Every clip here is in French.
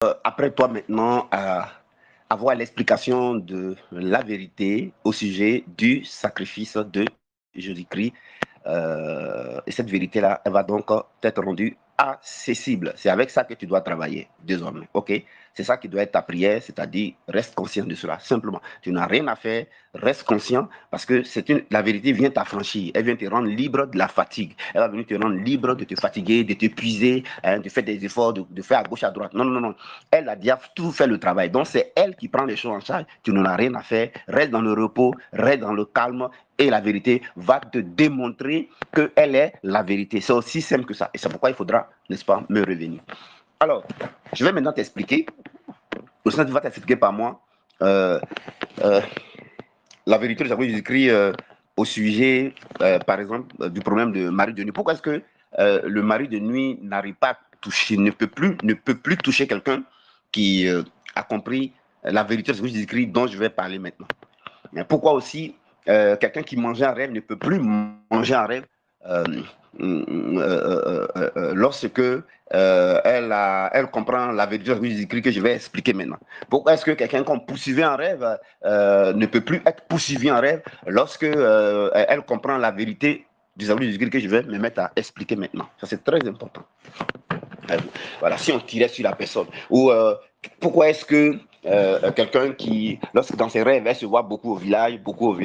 Après toi maintenant à avoir l'explication de la vérité au sujet du sacrifice de Jésus-Christ. Et cette vérité-là, elle va donc être rendue accessible. C'est avec ça que tu dois travailler désormais. OK? C'est ça qui doit être ta prière, c'est-à-dire reste conscient de cela. Simplement, tu n'as rien à faire, reste conscient parce que la vérité vient t'affranchir. Elle vient te rendre libre de la fatigue. Elle va venir te rendre libre de te fatiguer, de t'épuiser, de faire des efforts, de faire à gauche, à droite. Non, non, non. Elle a déjà tout fait le travail. Donc, c'est elle qui prend les choses en charge. Tu n'en as rien à faire. Reste dans le repos, reste dans le calme et la vérité va te démontrer qu'elle est la vérité. C'est aussi simple que ça. Et c'est pourquoi il faudra, n'est-ce pas, me revenir. Alors, je vais maintenant t'expliquer. Le Seigneur va t'expliquer par moi la vérité de Jésus-Christ au sujet, par exemple, du problème de mari de nuit. Pourquoi est-ce que le mari de nuit n'arrive pas à toucher, ne peut plus toucher quelqu'un qui a compris la vérité de Jésus-Christ dont je vais parler maintenant. Mais pourquoi aussi quelqu'un qui mangeait un rêve ne peut plus manger un rêve lorsque elle comprend la vérité de Jésus-Christ que je vais expliquer maintenant. Pourquoi est-ce que quelqu'un qui poursuivait un rêve ne peut plus être poursuivi en rêve lorsque elle comprend la vérité du salut de Jésus-Christ que je vais me mettre à expliquer maintenant. Ça, c'est très important. Voilà, si on tirait sur la personne. Ou pourquoi est-ce que quelqu'un qui, lorsque dans ses rêves, elle se voit beaucoup au village, pourquoi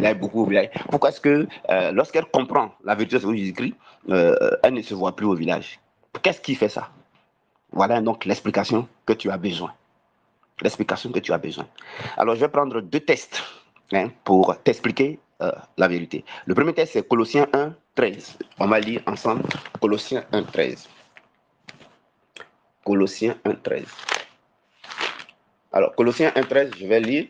est-ce que lorsqu'elle comprend la vérité de Jésus-Christ, elle ne se voit plus au village? Qu'est-ce qui fait ça? Voilà donc l'explication que tu as besoin. L'explication que tu as besoin. Alors, je vais prendre deux tests pour t'expliquer la vérité. Le premier test, c'est Colossiens 1, 13. On va lire ensemble Colossiens 1, 13. Colossiens 1, 13. Alors, Colossiens 1, 13, je vais lire.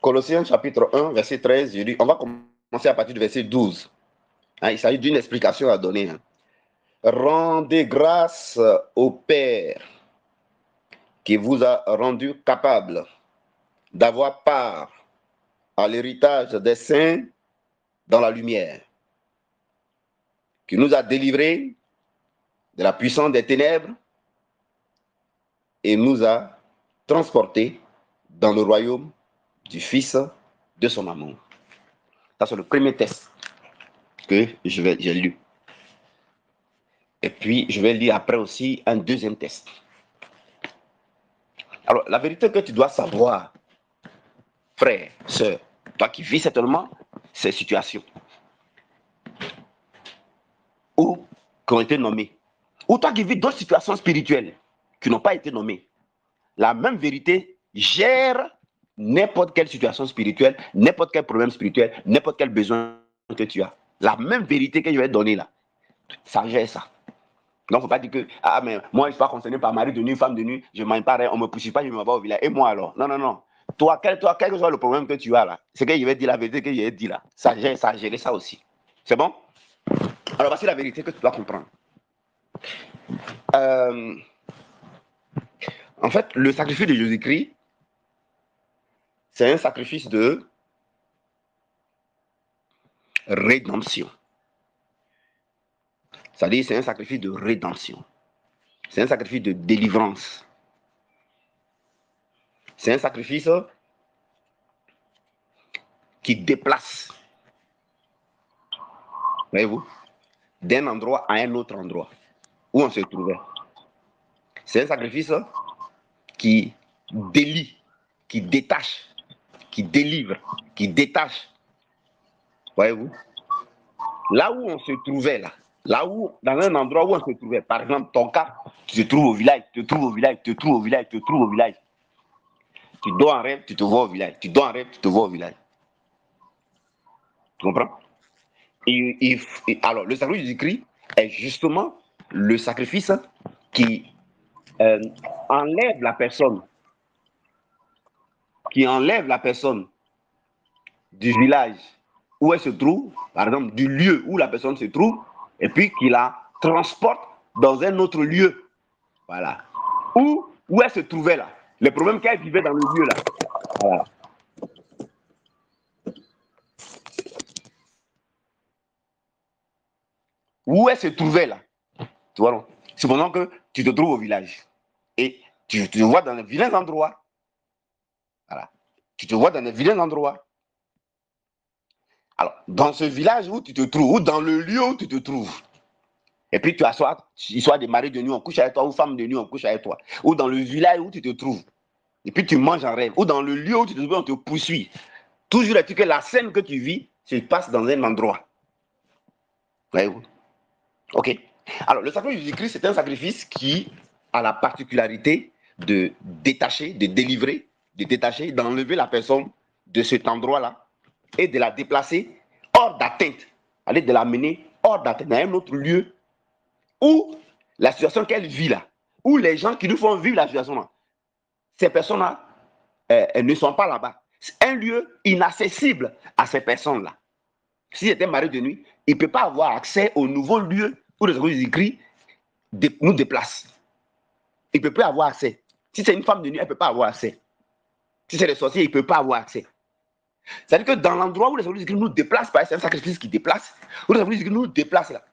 Colossiens chapitre 1, verset 13, je dis, on va commencer à partir du verset 12. Il s'agit d'une explication à donner. Rendez grâce au Père qui vous a rendu capable d'avoir part à l'héritage des saints dans la lumière, qui nous a délivrés de la puissance des ténèbres et nous a transportés dans le royaume du Fils de son amour. Ça, c'est le premier test que j'ai lu. Et puis, je vais lire après aussi un deuxième test. Alors, la vérité que tu dois savoir, frère, sœur, toi qui vis certainement ces situations, ou qui ont été nommées, ou toi qui vis d'autres situations spirituelles qui n'ont pas été nommées, la même vérité gère n'importe quelle situation spirituelle, n'importe quel problème spirituel, n'importe quel besoin que tu as. La même vérité que je vais te donner là, ça gère ça. Donc, il ne faut pas dire que, ah, mais moi, je ne suis pas concerné par mari de nuit, femme de nuit, je ne mange pas rien, on ne me poursuit pas, je ne me bats au village. Et moi alors? Non, non, non. Toi, quel que soit le problème que tu as là, c'est que je vais dire la vérité que je vais dire là. Ça a géré ça aussi. C'est bon? Alors, voici la vérité que tu dois comprendre. En fait, le sacrifice de Jésus-Christ, c'est un sacrifice de rédemption. C'est-à-dire, c'est un sacrifice de rédemption. C'est un sacrifice de délivrance. C'est un sacrifice qui déplace, voyez-vous, d'un endroit à un autre endroit où on se trouvait. C'est un sacrifice qui délie, qui détache, qui délivre, qui détache. Voyez-vous? Là où on se trouvait, là où, dans un endroit où on se trouvait, par exemple, ton cas, tu te trouves au village, tu te trouves au village, tu te trouves au village, tu te trouves au village. Tu dors en rêve, tu te vois au village. Tu dors en rêve, tu te vois au village. Tu comprends? Alors, le sacrifice du Christ est justement le sacrifice qui enlève la personne, du village où elle se trouve, par exemple, du lieu où la personne se trouve, et puis qui la transporte dans un autre lieu. Voilà. Où elle se trouvait là. Le problème qu'elle vivait dans le lieu là. Voilà. Où elle se trouvait là. Tu vois, non? Cependant que tu te trouves au village. Et tu te vois dans les vilains endroits. Voilà. Tu te vois dans les vilains endroits. Alors, dans ce village où tu te trouves, ou dans le lieu où tu te trouves, et puis tu assois, soit des maris de nuit, on couche avec toi, ou femme de nuit, on couche avec toi, ou dans le village où tu te trouves, et puis tu manges en rêve, ou dans le lieu où tu te trouves, on te poursuit. Toujours est-il que la scène que tu vis se passe dans un endroit. Voyez-vous? Ok. Alors, le sacrifice de Jésus-Christ, c'est un sacrifice qui a la particularité de détacher, de délivrer, de détacher, d'enlever la personne de cet endroit-là et de la déplacer hors d'atteinte, aller de l'amener hors d'atteinte dans un autre lieu où la situation qu'elle vit là, où les gens qui nous font vivre la situation là, ces personnes-là elles ne sont pas là-bas. C'est un lieu inaccessible à ces personnes-là. S'il était mari de nuit, il ne peut pas avoir accès au nouveau lieu où le sacrifice écrit nous déplace. Il ne peut pas avoir accès. Si c'est une femme de nuit, elle ne peut pas avoir accès. Si c'est les sorciers, il ne peut pas avoir accès. C'est-à-dire que dans l'endroit où le sacrifice écrit nous déplace, c'est un sacrifice qui déplace, où le sacrifice écrit nous déplace là.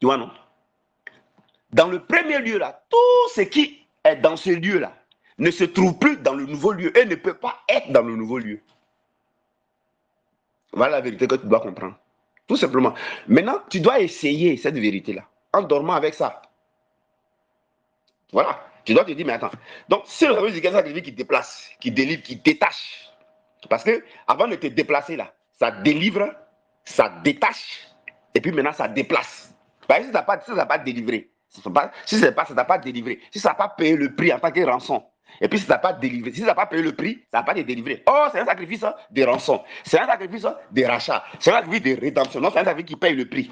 Tu vois, non? Dans le premier lieu là, tout ce qui est dans ce lieu là ne se trouve plus dans le nouveau lieu et ne peut pas être dans le nouveau lieu. Voilà la vérité que tu dois comprendre. Tout simplement. Maintenant, tu dois essayer cette vérité-là en dormant avec ça. Voilà. Tu dois te dire, mais attends. Donc, c'est le sacrifice qui déplace, qui délivre, qui détache. Parce que avant de te déplacer là, ça délivre, ça détache, et puis maintenant ça déplace. Parce que si ça n'a pas délivré, si ça n'a pas délivré, si ça n'a pas payé le prix en tant que rançon, et puis si ça n'a pas délivré, si ça n'a pas payé le prix, ça n'a pas été délivré. Oh, c'est un sacrifice de rançon, c'est un sacrifice de rachat, c'est un sacrifice de rédemption, non, c'est un sacrifice qui paye le prix.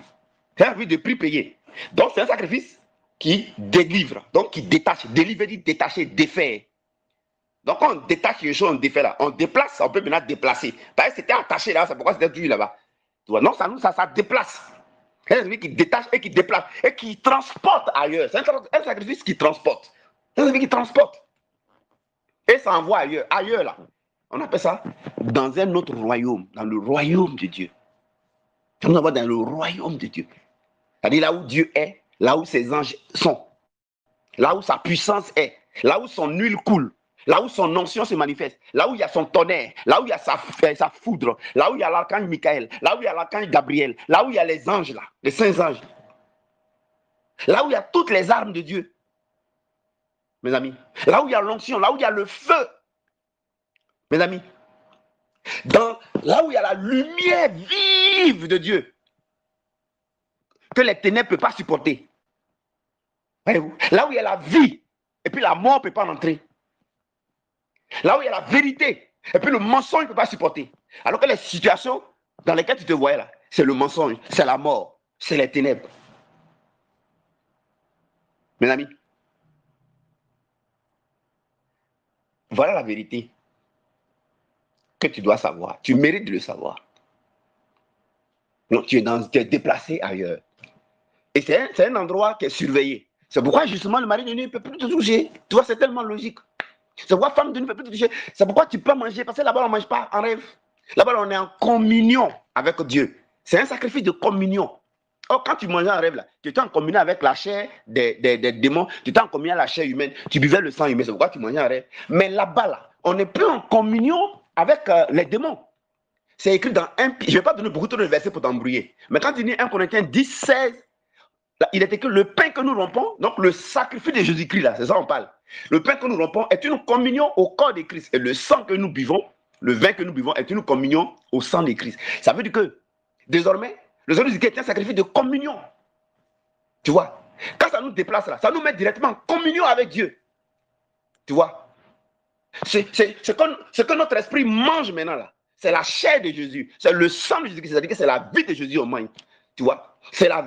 C'est un sacrifice de prix payé. Donc c'est un sacrifice qui délivre, donc qui détache, délivrer dit détacher, défaire. Donc, quand on détache quelque chose, on défait là. On déplace, on peut maintenant déplacer. Parce que c'était attaché là, c'est pourquoi c'était toujours là-bas. Tu vois, non, ça déplace. C'est un sacrifice qui détache et qui déplace et qui transporte ailleurs. C'est un sacrifice qui transporte. C'est un sacrifice qui transporte. Et ça envoie ailleurs. Ailleurs là. On appelle ça dans un autre royaume, dans le royaume de Dieu. Ça nous envoie dans le royaume de Dieu. C'est-à-dire là où Dieu est, là où ses anges sont, là où sa puissance est, là où son huile coule. Là où son onction se manifeste, là où il y a son tonnerre, là où il y a sa foudre, là où il y a l'archange Michael, là où il y a l'archange Gabriel, là où il y a les anges, là, les saints anges, là où il y a toutes les armes de Dieu, mes amis, là où il y a l'onction, là où il y a le feu, mes amis, là où il y a la lumière vive de Dieu, que les ténèbres ne peuvent pas supporter. Voyez-vous? Là où il y a la vie, et puis la mort ne peut pas entrer. Là où il y a la vérité, et puis le mensonge ne peut pas supporter. Alors que les situations dans lesquelles tu te voyais là, c'est le mensonge, c'est la mort, c'est les ténèbres. Mes amis, voilà la vérité que tu dois savoir. Tu mérites de le savoir. Donc tu es déplacé ailleurs. Et c'est un endroit qui est surveillé. C'est pourquoi justement le mari de nuit ne peut plus te toucher. Tu vois, c'est tellement logique. C'est pourquoi femme de nuit ne peut plus te toucher. C'est pourquoi tu peux manger, parce que là-bas on ne mange pas en rêve. Là-bas on est en communion avec Dieu. C'est un sacrifice de communion. Or, quand tu mangeais en rêve, là, tu étais en communion avec la chair des démons, tu étais en communion avec la chair humaine, tu buvais le sang humain, c'est pourquoi tu mangeais en rêve. Mais là-bas, là, on n'est plus en communion avec les démons. C'est écrit dans je ne vais pas donner beaucoup de versets pour t'embrouiller. Mais quand tu dis 1 Corinthiens 10, 16, là, il est écrit le pain que nous rompons, donc le sacrifice de Jésus-Christ, là, c'est ça on parle. Le pain que nous rompons est une communion au corps de Christ. Et le sang que nous buvons, le vin que nous buvons est une communion au sang de Christ. Ça veut dire que, désormais, le sang de Jésus est un sacrifice de communion. Tu vois? Quand ça nous déplace là, ça nous met directement en communion avec Dieu. Tu vois? C'est que notre esprit mange maintenant là. C'est la chair de Jésus. C'est le sang de Jésus. C'est-à-dire que c'est la vie de Jésus au moins. Tu vois? C'est la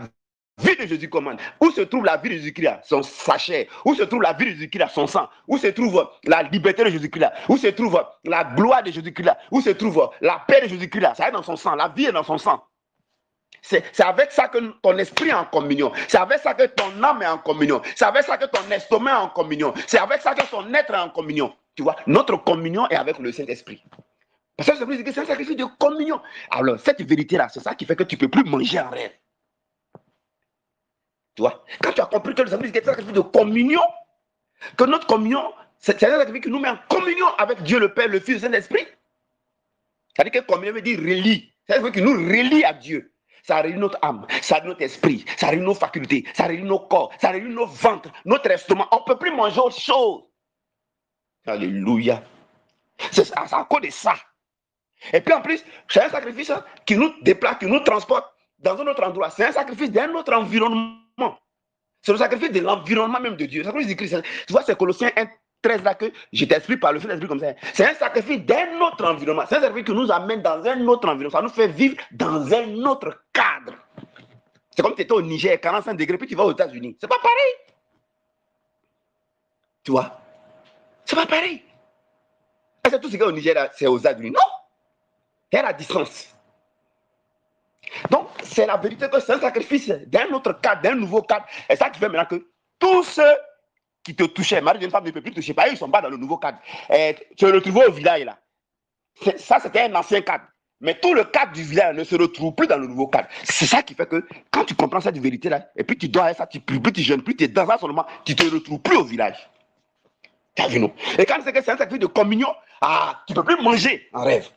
vie de Jésus commande. Où se trouve la vie de Jésus-Christ? Sa chair. Où se trouve la vie de Jésus-Christ? Son sang. Où se trouve la liberté de Jésus-Christ? Où se trouve la gloire de Jésus-Christ? Où se trouve la paix de Jésus-Christ? Ça est dans son sang. La vie est dans son sang. C'est avec ça que ton esprit est en communion. C'est avec ça que ton âme est en communion. C'est avec ça que ton estomac est en communion. C'est avec ça que ton être est en communion. Tu vois, notre communion est avec le Saint-Esprit. Parce que c'est un sacrifice de communion. Alors, cette vérité-là, c'est ça qui fait que tu ne peux plus manger en rêve. Tu vois, quand tu as compris que le sacrifice est un sacrifice de communion, que notre communion, c'est un sacrifice qui nous met en communion avec Dieu le Père, le Fils et le Saint-Esprit. C'est-à-dire que communion veut dire relie. C'est un sacrifice qui nous relie à Dieu. Ça relie notre âme, ça relie notre esprit, ça relie nos facultés, ça relie nos corps, ça relie nos ventres, notre estomac. On ne peut plus manger autre chose. Alléluia. C'est à cause de ça. Et puis en plus, c'est un sacrifice qui nous déplace, qui nous transporte dans un autre endroit. C'est un sacrifice d'un autre environnement. C'est le sacrifice de l'environnement même de Dieu. Le sacrifice de Christ. Tu vois, c'est Colossiens 1, 13 là que je t'explique par le Saint-Esprit comme ça. C'est un sacrifice d'un autre environnement. C'est un sacrifice qui nous amène dans un autre environnement. Ça nous fait vivre dans un autre cadre. C'est comme si tu étais au Niger, 45 degrés, puis tu vas aux États-Unis. C'est pas pareil. Tu vois? C'est pas pareil. Est-ce que tout ce qui est au Niger, c'est aux États-Unis? Non. Il y a la distance. Donc, c'est la vérité que c'est un sacrifice d'un autre cadre, d'un nouveau cadre. Et ça qui fait maintenant que tous ceux qui te touchaient, mari d'une femme ne peut plus te toucher, ils ne sont pas dans le nouveau cadre. Et tu te retrouves au village là. Ça, c'était un ancien cadre. Mais tout le cadre du village ne se retrouve plus dans le nouveau cadre. C'est ça qui fait que quand tu comprends cette vérité-là, et puis tu dois aller ça, tu pries plus, tu jeûnes plus, tu es dans ça seulement, tu ne te retrouves plus au village. Tu as vu, non? Et quand c'est que c'est un sacrifice de communion, tu ne peux plus manger en rêve.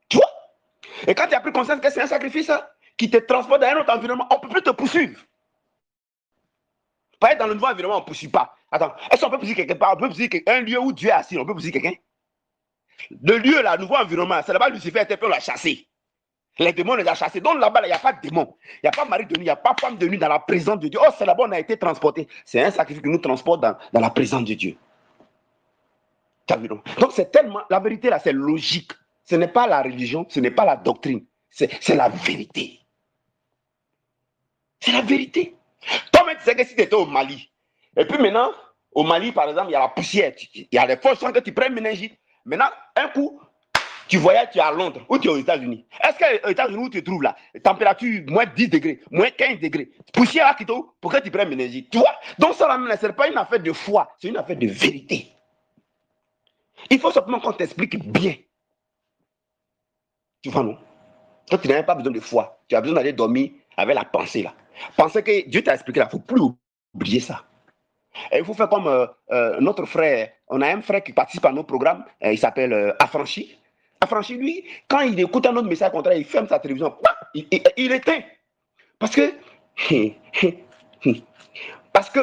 Tu vois? Et quand tu as pris conscience que c'est un sacrifice qui te transporte dans un autre environnement, on ne peut plus te poursuivre. Pas être dans le nouveau environnement, on ne poursuit pas. Attends, est-ce qu'on peut poursuivre quelque part? On peut poursuivre un lieu où Dieu est assis, on peut poursuivre quelqu'un? Le lieu, là, le nouveau environnement, c'est là-bas Lucifer était, puis on l'a chassé. Les démons les ont chassés. Donc là-bas, il n'y a pas de démon. Il n'y a pas mari de nuit, il n'y a pas femme de nuit dans la présence de Dieu. Oh, c'est là-bas on a été transporté. C'est un sacrifice qui nous transporte dans la présence de Dieu. Tu as vu, non? Donc c'est tellement, la vérité là, c'est logique. Ce n'est pas la religion, ce n'est pas la doctrine. C'est la vérité. C'est la vérité. Toi-même, tu sais que si tu étais au Mali, et puis maintenant, au Mali, par exemple, il y a la poussière, il y a des forces que tu prends méningite. Maintenant, un coup, tu voyages, tu es à Londres ou tu es aux États-Unis. Est-ce qu'aux États-Unis où tu te trouves là, température moins 10 degrés, moins 15 degrés, poussière à Quito, pour que tu prennes méningite? Tu vois? Donc ça, ce n'est pas une affaire de foi, c'est une affaire de vérité. Il faut simplement qu'on t'explique bien. Tu vois, non? Quand tu n'as pas besoin de foi, tu as besoin d'aller dormir avec la pensée là. Penser que Dieu t'a expliqué là, il ne faut plus oublier ça. Et il faut faire comme notre frère. On a un frère qui participe à nos programmes, il s'appelle Affranchi. Affranchi, lui, quand il écoute un autre message contraire, il ferme sa télévision, il éteint. Parce que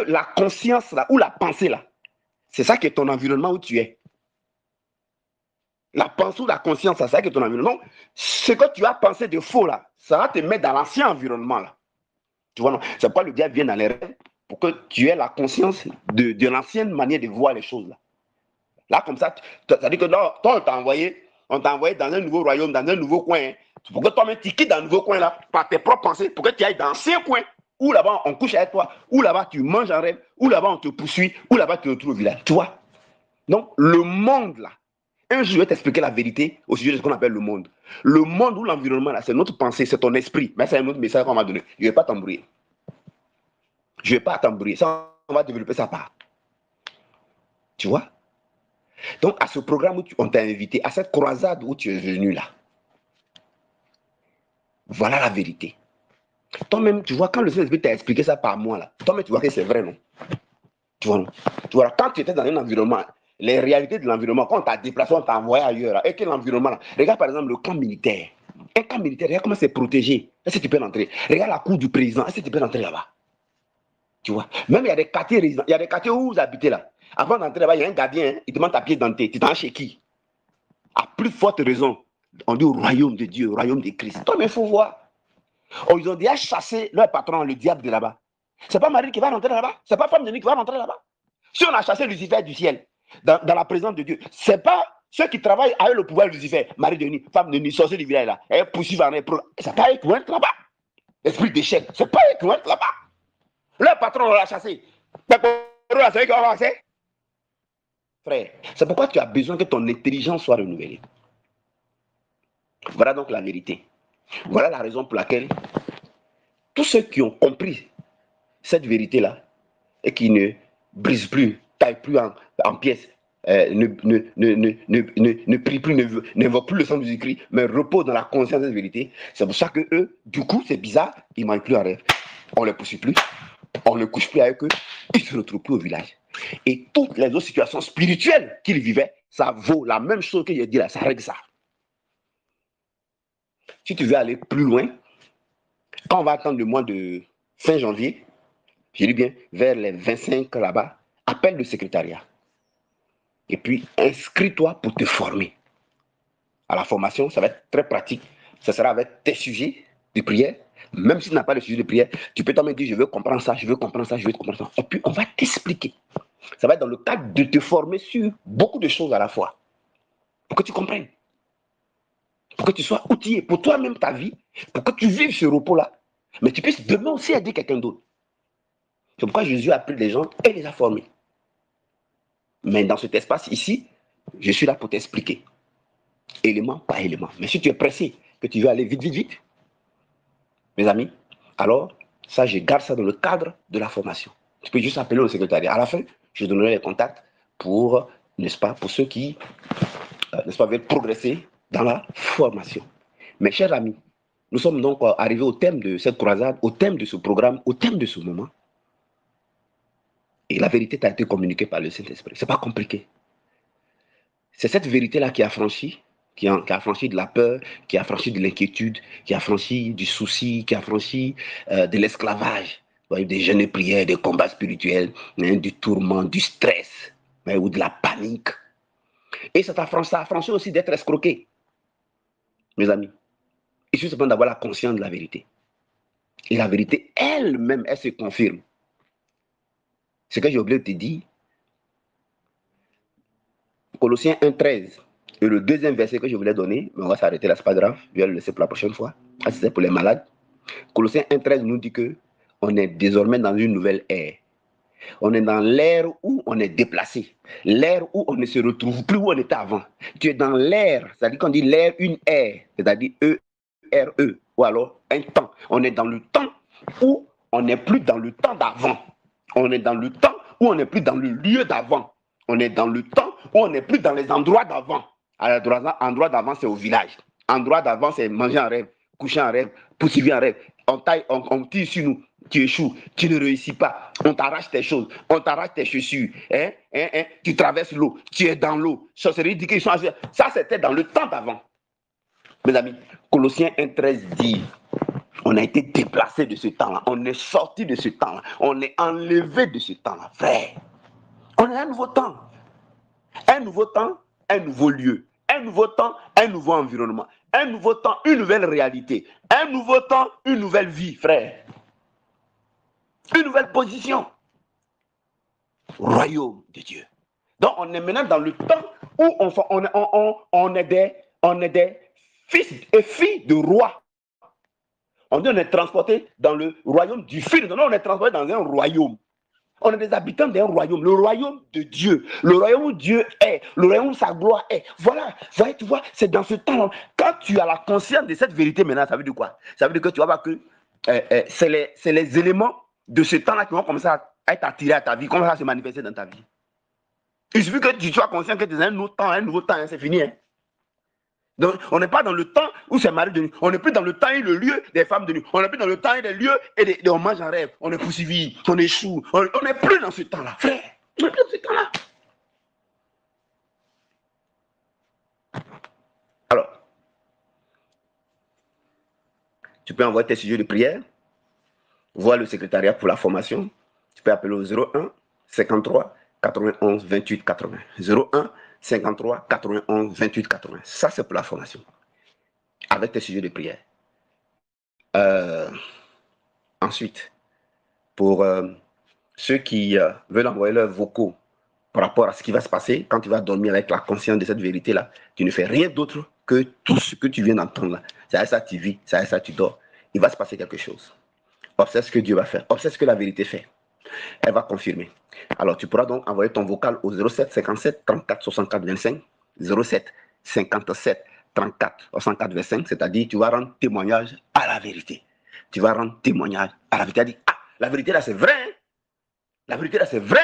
la conscience là, ou la pensée là, c'est ça qui est ton environnement où tu es. La pensée ou la conscience, c'est ça qui est ton environnement. Ce que tu as pensé de faux là, ça va te mettre dans l'ancien environnement là. Tu vois, non? C'est pourquoi le diable vient dans les rêves pour que tu aies la conscience de l'ancienne manière de voir les choses là. Là, comme ça, ça dit que toi, on t'a envoyé dans un nouveau royaume, dans un nouveau coin. Hein, pour que toi-même, tu quittes dans un nouveau coin là, par tes propres pensées, pour que tu ailles dans ces coins, où là-bas, on couche avec toi, où là-bas, tu manges en rêve, où là-bas, on te poursuit, où là-bas, tu te retrouves au village. Tu vois? Donc, le monde là, un jour, je vais t'expliquer la vérité au sujet de ce qu'on appelle le monde. Le monde ou l'environnement là, c'est notre pensée, c'est ton esprit. Mais c'est un autre message qu'on m'a donné. Je ne vais pas t'embrouiller. Je ne vais pas t'embrouiller. Ça, on va développer ça part. Tu vois? Donc, à ce programme où on t'a invité, à cette croisade où tu es venu là, voilà la vérité. Toi-même, tu vois, quand le Saint-Esprit t'a expliqué ça par moi, là, toi-même, tu vois que c'est vrai, non? Tu vois, non? Tu vois, quand tu étais dans un environnement, les réalités de l'environnement, quand on t'a déplacé, on t'a envoyé ailleurs, là, et que l'environnement, là, regarde par exemple le camp militaire. Un camp militaire, regarde comment c'est protégé. Est-ce que tu peux rentrer? Regarde la cour du président, est-ce que tu peux rentrer là-bas? Tu vois, même il y a des quartiers résidents, il y a des quartiers où vous habitez là. Avant d'entrer là-bas, il y a un gardien, hein, il demande ta pièce d'identité. Tu t'en chez qui? À plus forte raison, on dit au royaume de Dieu, au royaume de Christ. Toi, mais il faut voir. Oh, ils ont déjà chassé leur patron, le diable de là-bas. C'est pas Marie qui va rentrer là-bas. C'est pas femme de nuit qui va rentrer là-bas. Si on a chassé Lucifer du ciel, dans la présence de Dieu, c'est pas ceux qui travaillent avec le pouvoir de Lucifer, Marie de nuit, femme de nuit, sorcier du village là, et poursuivent en c'est pas eux qui vont être là-bas. Esprit d'échec, c'est pas eux qui vont être là-bas. Leur patron l'a chassé. C'est eux qui vont avancer. Frère, c'est pourquoi tu as besoin que ton intelligence soit renouvelée. Voilà donc la vérité. Voilà la raison pour laquelle tous ceux qui ont compris cette vérité-là et qui ne brisent plus, taillent plus en pièces, ne prient plus, n'invoquent plus le sang de Jésus-Christ, mais reposent dans la conscience de cette vérité, c'est pour ça que eux, du coup, c'est bizarre, ils mangent plus en rêve. On ne les poursuit plus, On ne couche plus avec eux, ils ne se retrouvent plus au village. Et toutes les autres situations spirituelles qu'ils vivaient, ça vaut la même chose que j'ai dit là, ça règle ça. Si tu veux aller plus loin, quand on va attendre le mois de fin janvier, je dis bien vers les 25 là-bas, appelle le secrétariat. Et puis, inscris-toi pour te former. À la formation, ça va être très pratique. Ça sera avec tes sujets de prière. Même si tu n'as pas de sujet de prière, tu peux toi-même dire, je veux comprendre ça, je veux comprendre ça, je veux comprendre ça. Et puis, on va t'expliquer. Ça va être dans le cadre de te former sur beaucoup de choses à la fois. Pour que tu comprennes. Pour que tu sois outillé pour toi-même ta vie. Pour que tu vives ce repos-là. Mais tu puisses demain aussi aider quelqu'un d'autre. C'est pourquoi Jésus a pris les gens et les a formés. Mais dans cet espace ici, je suis là pour t'expliquer. Élément par élément. Mais si tu es pressé, que tu veux aller vite, vite, vite, mes amis, alors, ça, je garde ça dans le cadre de la formation. Tu peux juste appeler au secrétariat. À la fin, je donnerai les contacts pour, n'est-ce pas, pour ceux qui, n'est-ce pas, veulent progresser dans la formation. Mes chers amis, nous sommes donc arrivés au thème de cette croisade, au thème de ce programme, au thème de ce moment. Et la vérité t'a été communiquée par le Saint-Esprit. Ce n'est pas compliqué. C'est cette vérité-là qui a franchi, qui a franchi de la peur, qui a franchi de l'inquiétude, qui a franchi du souci, qui a franchi de l'esclavage, des jeûnes et prières, des combats spirituels, du tourment, du stress, ou de la panique. Et ça a franchi aussi d'être escroqué, mes amis. Il suffit simplement d'avoir la conscience de la vérité. Et la vérité elle-même, elle se confirme. Ce que j'ai oublié de te dire, Colossiens 1,13, et le deuxième verset que je voulais donner, mais on va s'arrêter là, c'est pas grave, je vais le laisser pour la prochaine fois. Ah, c'est pour les malades. Colossiens 1,13 nous dit que on est désormais dans une nouvelle ère. On est dans l'ère où on est déplacé, l'ère où on ne se retrouve plus où on était avant. Tu es dans l'ère, c'est-à-dire qu'on dit l'ère, une ère, c'est-à-dire E-R-E, ou alors un temps. On est dans le temps où on n'est plus dans le temps d'avant. On est dans le temps où on n'est plus dans le lieu d'avant. On est dans le temps où on n'est plus dans les endroits d'avant. Alors, endroit d'avant, c'est au village. Endroit d'avant, c'est manger en rêve, coucher en rêve, poursuivre en rêve. On tire sur nous, tu échoues, tu ne réussis pas. On t'arrache tes choses, on t'arrache tes chaussures. Tu traverses l'eau, tu es dans l'eau. Ça, c'était dans le temps d'avant. Mes amis, Colossiens 1,13 dit, on a été déplacé de ce temps-là, on est sorti de ce temps-là, on est enlevé de ce temps-là. Frère, on est à un nouveau temps. Un nouveau temps, un nouveau lieu. Un nouveau temps, un nouveau environnement. Un nouveau temps, une nouvelle réalité. Un nouveau temps, une nouvelle vie, frère. Une nouvelle position. Royaume de Dieu. Donc, on est maintenant dans le temps où on est des fils et filles de rois. On dit on est transporté dans le royaume du Fils. Non, on est transporté dans un royaume. On est des habitants d'un royaume, le royaume de Dieu, le royaume où Dieu est, le royaume où sa gloire est. Voilà, tu vois, c'est dans ce temps-là. Quand tu as la conscience de cette vérité maintenant, ça veut dire quoi? Ça veut dire que tu vas voir que c'est les éléments de ce temps-là qui vont commencer à être attirés à ta vie, commencer à se manifester dans ta vie. Il suffit que tu sois conscient que tu es un autre temps, un nouveau temps, hein, c'est fini. Hein. Donc, on n'est pas dans le temps où c'est mari de nuit. On n'est plus dans le temps et le lieu des femmes de nuit. On n'est plus dans le temps et les lieux et on mange en rêve. On est poursuivi, on échoue. On n'est plus dans ce temps-là, frère. On n'est plus dans ce temps-là. Alors, tu peux envoyer tes sujets de prière, voir le secrétariat pour la formation. Tu peux appeler au 01 53 91 28 80. 01 53 91 28 80. Ça, c'est pour la formation. Avec tes sujets de prière. Ensuite, pour ceux qui veulent envoyer leurs vocaux par rapport à ce qui va se passer, quand tu vas dormir avec la conscience de cette vérité-là, tu ne fais rien d'autre que tout ce que tu viens d'entendre là. C'est à ça que tu vis, c'est à ça que tu dors. Il va se passer quelque chose. Observe ce que Dieu va faire. Observe ce que la vérité fait. Elle va confirmer. Alors, tu pourras donc envoyer ton vocal au 07 57 34 64 25. 07 57 34 64 25. C'est-à-dire, tu vas rendre témoignage à la vérité. Tu vas rendre témoignage à la vérité. Tu vas dire, ah, la vérité là, c'est vrai. Hein? La vérité là, c'est vrai.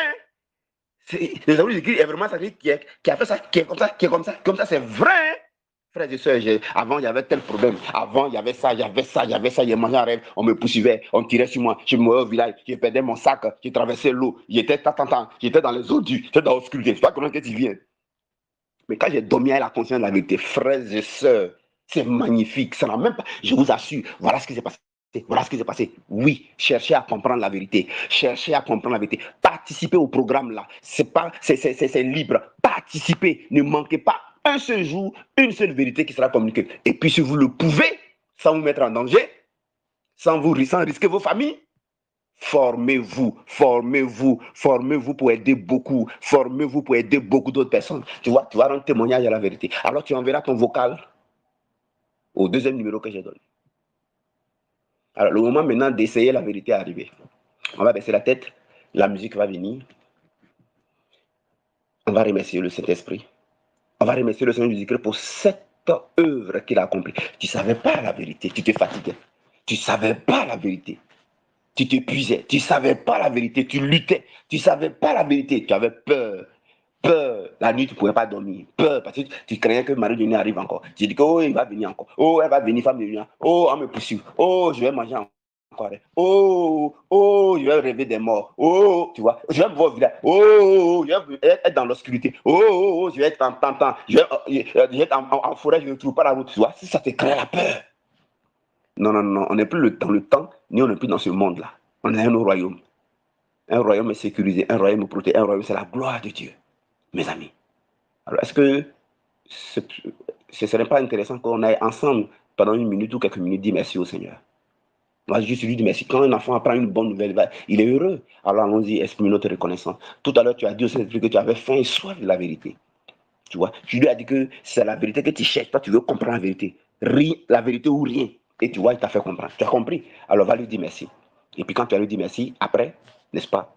Les amis d'écrit est vraiment ça qui a fait ça, qui est comme ça, c'est vrai. Hein? Frères et sœurs, avant il y avait tel problème, avant il y avait ça, il y avait ça, il y avait ça, j'ai mangé un rêve, on me poursuivait, on me tirait sur moi, je me mourais au village, je perdais mon sac, j'ai traversé l'eau, j'étais j'étais dans les eaux dures, j'étais dans l'obscurité, je sais pas comment que tu viens. Mais quand j'ai dormi à la conscience de la vérité, frères et sœurs, c'est magnifique, ça n'a même pas, je vous assure, voilà ce qui s'est passé. Voilà ce qui s'est passé. Oui, cherchez à comprendre la vérité. Cherchez à comprendre la vérité. Participez au programme là. C'est libre. Participez. Ne manquez pas un seul jour, une seule vérité qui sera communiquée. Et puis si vous le pouvez, sans vous mettre en danger, sans risquer vos familles, formez-vous, formez-vous, formez-vous pour aider beaucoup, formez-vous pour aider beaucoup d'autres personnes. Tu vois, tu vas rendre témoignage à la vérité. Alors tu enverras ton vocal au deuxième numéro que j'ai donné. Alors, le moment maintenant d'essayer la vérité est arrivé. On va baisser la tête, la musique va venir. On va remercier le Saint-Esprit. On va remercier le Seigneur Jésus-Christ pour cette œuvre qu'il a accomplie. Tu ne savais pas la vérité, tu te fatiguais. Tu ne savais pas la vérité. Tu t'épuisais, tu ne savais pas la vérité, tu luttais. Tu ne savais pas la vérité, tu avais peur. Peur, la nuit tu ne pouvais pas dormir. Peur, parce que tu craignais que Marie Denis arrive encore. Tu dis que oh, il va venir encore. Oh, elle va venir, femme de venir. Oh, on me poursuit. Oh, je vais manger encore. Oh, oh, je vais rêver des morts. Oh, tu vois, je vais me voir au village. Oh, je vais être dans l'obscurité. Oh, je vais être je vais être en forêt, je ne trouve pas la route. Tu vois, si ça te crée la peur. Non, non, non, on n'est plus dans le temps, ni on n'est plus dans ce monde-là. On est un royaume. Un royaume est sécurisé, un royaume est protégé, un royaume, c'est la gloire de Dieu, mes amis. Alors, est-ce que ce ne serait pas intéressant qu'on aille ensemble pendant une minute ou quelques minutes dire merci au Seigneur? Moi, je lui dis merci. Quand un enfant apprend une bonne nouvelle, il est heureux. Alors, allons-y, exprime notre reconnaissance. Tout à l'heure, tu as dit au Saint-Esprit que tu avais faim et soif de la vérité. Tu vois, tu lui as dit que c'est la vérité que tu cherches. Toi, tu veux comprendre la vérité. La vérité ou rien. Et tu vois, il t'a fait comprendre. Tu as compris? Alors, va lui dire merci. Et puis, quand tu as lui dit merci, après, n'est-ce pas,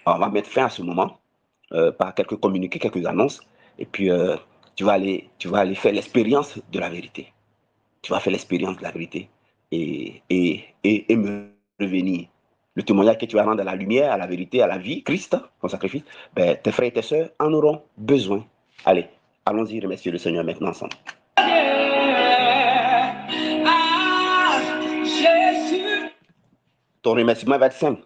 on va mettre fin à ce moment par quelques communiqués, quelques annonces. Et puis, tu vas aller faire l'expérience de la vérité. Tu vas faire l'expérience de la vérité et me revenir. Le témoignage que tu vas rendre à la lumière, à la vérité, à la vie, Christ, ton sacrifice, ben, tes frères et tes sœurs en auront besoin. Allez, allons-y remercier le Seigneur maintenant ensemble. Ton remerciement va être simple.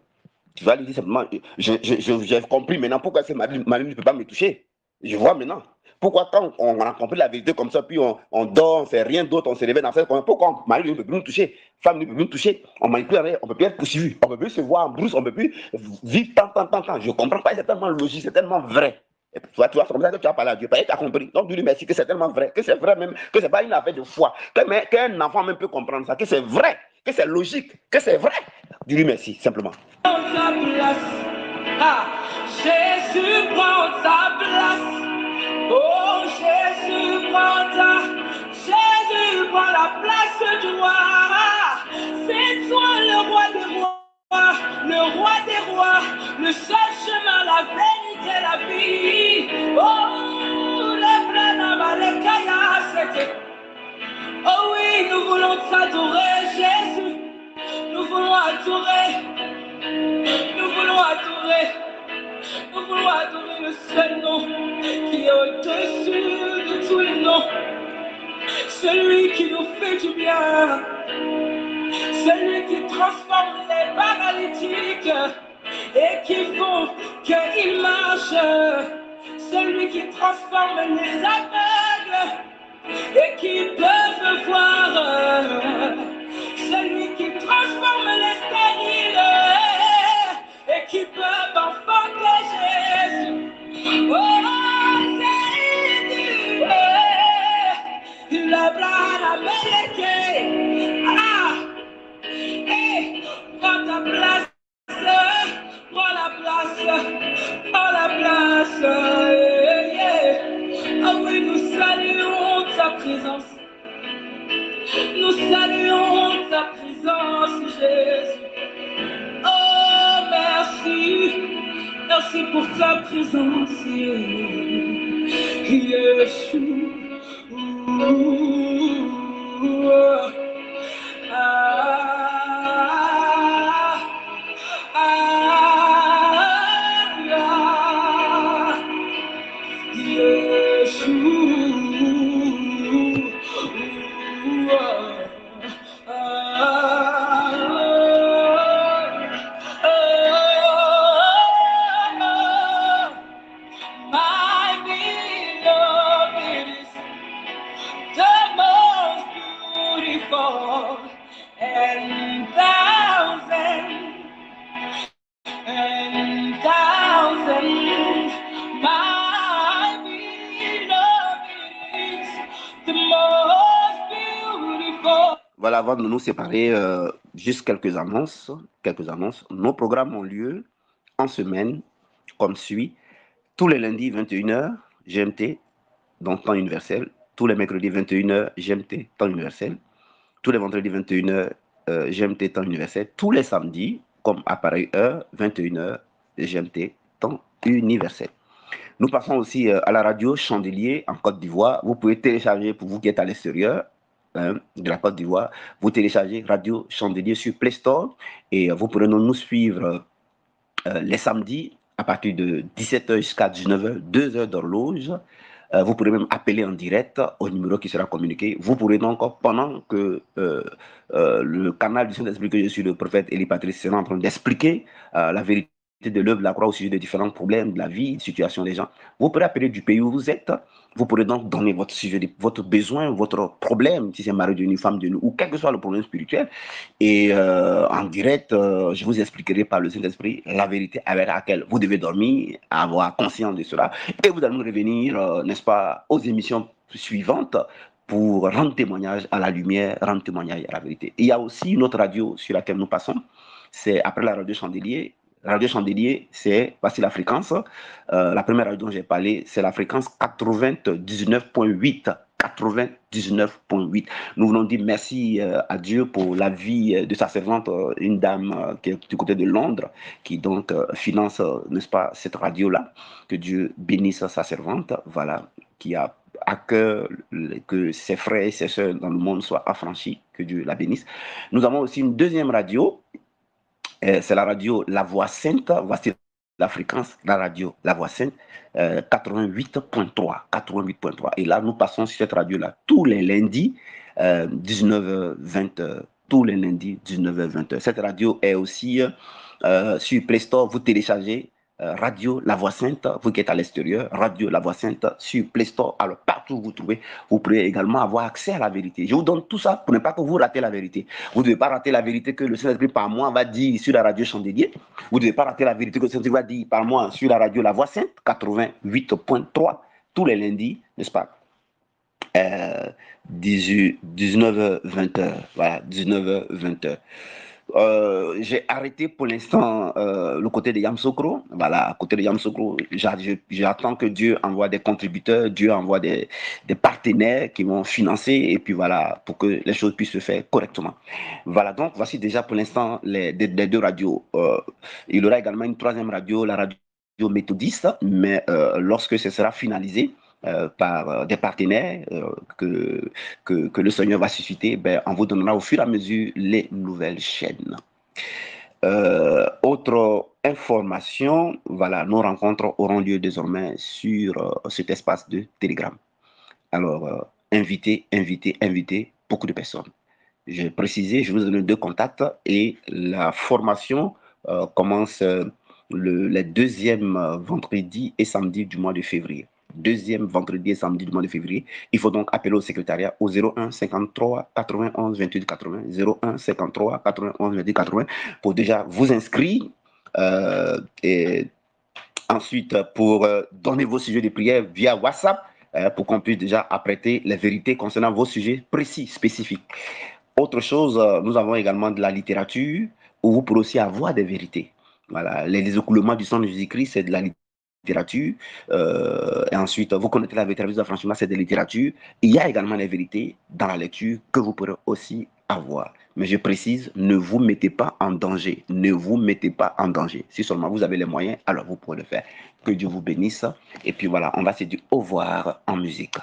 Tu vas lui dire simplement, j'ai compris maintenant pourquoi Marie ne peut pas me toucher. Je vois maintenant. Pourquoi quand on a compris la vérité comme ça, puis on dort, on ne fait rien d'autre, on se réveille dans cette condition, pourquoi Marie ne peut plus nous toucher, femme ne peut plus nous toucher, on ne manipule rien, on ne peut plus être poursuivi, on ne peut plus se voir en brousse, on ne peut plus vivre tant. Je ne comprends pas, c'est tellement logique, c'est tellement vrai. Et tu vois, c'est comme ça que tu as parlé à Dieu, tu as compris. Donc, Dieu lui merci que c'est tellement vrai, que c'est vrai même, que ce n'est pas une affaire de foi, qu'un enfant même peut comprendre ça, que c'est vrai, que c'est logique, que c'est vrai. Dieu lui merci, simplement. Ah, Jésus prend ta place. Oh, Jésus prend la place du roi. C'est toi le roi des rois, le roi des rois, le seul chemin, la vérité, la vie. Oh, le plein Amalekaya, c'était. Oh oui, nous voulons t'adorer, Jésus. Nous voulons adorer. Nous voulons adorer. Nous voulons adorer le seul nom qui est au-dessus de tous les noms. Celui qui nous fait du bien. Celui qui transforme les paralytiques et qui font qu'ils marchent. Celui qui transforme les aveugles et qui peuvent voir. Celui qui transforme les stériles et qui peuvent enfanter Jésus. Oh, Jésus, la blâme américaine. Ah, hey, prends ta place, prends la place, prends la place. Yeah. Ah oui, nous saluons ta présence. Nous saluons ta présence, Jésus. Oh, merci, merci pour ta présence, Yeshua. Voilà, avant de nous séparer, juste quelques annonces. Quelques annonces. Nos programmes ont lieu en semaine, comme suit. Tous les lundis, 21h, GMT, donc temps universel. Tous les mercredis, 21h, GMT, temps universel. Tous les vendredis, 21h, GMT, temps universel. Tous les samedis, comme à pareille heure, 21h, GMT, temps universel. Nous passons aussi à la radio Chandelier en Côte d'Ivoire. Vous pouvez télécharger, pour vous qui êtes à l'extérieur de la Côte d'Ivoire, vous téléchargez Radio Chandelier sur Play Store et vous pourrez nous suivre les samedis à partir de 17h jusqu'à 19h, 2 heures d'horloge. Vous pourrez même appeler en direct au numéro qui sera communiqué. Vous pourrez donc, pendant que le canal du Saint-Esprit que je suis, le prophète Élie Patrice, sera en train d'expliquer la vérité de l'œuvre de la croix au sujet de différents problèmes de la vie, de situation des gens, vous pourrez appeler du pays où vous êtes. Vous pourrez donc donner votre sujet, votre besoin, votre problème, si c'est mari de une femme de nous, ou quel que soit le problème spirituel. Et en direct, je vous expliquerai par le Saint-Esprit la vérité avec laquelle vous devez dormir, avoir conscience de cela. Et vous allez revenir, n'est-ce pas, aux émissions suivantes pour rendre témoignage à la lumière, rendre témoignage à la vérité. Et il y a aussi une autre radio sur laquelle nous passons, c'est après la radio Chandelier. La radio Chandelier, c'est, voici la fréquence. La première radio dont j'ai parlé, c'est la fréquence 99.8. 99.8. Nous voulons dire merci à Dieu pour la vie de sa servante, une dame qui est du côté de Londres, qui donc finance, n'est-ce pas, cette radio-là. Que Dieu bénisse sa servante, voilà, qui a à cœur que ses frères et ses sœurs dans le monde soient affranchis, que Dieu la bénisse. Nous avons aussi une deuxième radio, c'est la radio La Voix Sainte. Voici la fréquence, la radio La Voix Sainte, 88.3. 88.3. Et là, nous passons sur cette radio-là tous les lundis, 19h, 20h. Tous les lundis, 19h, 20h. Cette radio est aussi sur Play Store. Vous téléchargez Radio La Voix Sainte, vous qui êtes à l'extérieur, Radio La Voix Sainte sur Play Store. Alors, partout où vous trouvez, vous pourrez également avoir accès à la vérité. Je vous donne tout ça pour ne pas que vous ratez la vérité. Vous ne devez pas rater la vérité que le Saint-Esprit par moi va dire sur la radio Chandelier. Vous ne devez pas rater la vérité que le Saint-Esprit va dire par moi sur la radio La Voix Sainte, 88.3, tous les lundis, n'est-ce pas? 19h, 20h. Voilà, 19h, 20h. J'ai arrêté pour l'instant le côté de Yamoussoukro. Voilà, à côté de Yamoussoukro, j'attends que Dieu envoie des contributeurs, Dieu envoie des partenaires qui vont financer et puis voilà, pour que les choses puissent se faire correctement. Voilà, donc voici déjà pour l'instant les deux radios. Il y aura également une troisième radio, la radio méthodiste, mais lorsque ce sera finalisé, par des partenaires que le Seigneur va susciter, ben, on vous donnera au fur et à mesure les nouvelles chaînes. Autre information, voilà, nos rencontres auront lieu désormais sur cet espace de Telegram. Alors, invitez beaucoup de personnes. J'ai précisé, je vous donne 2 contacts et la formation commence les deuxièmes vendredis et samedis du mois de février. Deuxième vendredi et samedi du mois de février. Il faut donc appeler au secrétariat au 01 53 91 28 80. 01 53 91 28 80 pour déjà vous inscrire. Et ensuite, pour donner vos sujets de prière via WhatsApp, pour qu'on puisse déjà apprêter les vérités concernant vos sujets précis, spécifiques. Autre chose, nous avons également de la littérature où vous pourrez aussi avoir des vérités. Voilà, les écoulements du sang de Jésus-Christ, c'est de la littérature. Et ensuite, vous connaissez la vérité de franchement, c'est de la littérature. Il y a également les vérités dans la lecture que vous pourrez aussi avoir. Mais je précise, ne vous mettez pas en danger. Ne vous mettez pas en danger. Si seulement vous avez les moyens, alors vous pourrez le faire. Que Dieu vous bénisse. Et puis voilà, on va se dire au revoir en musique.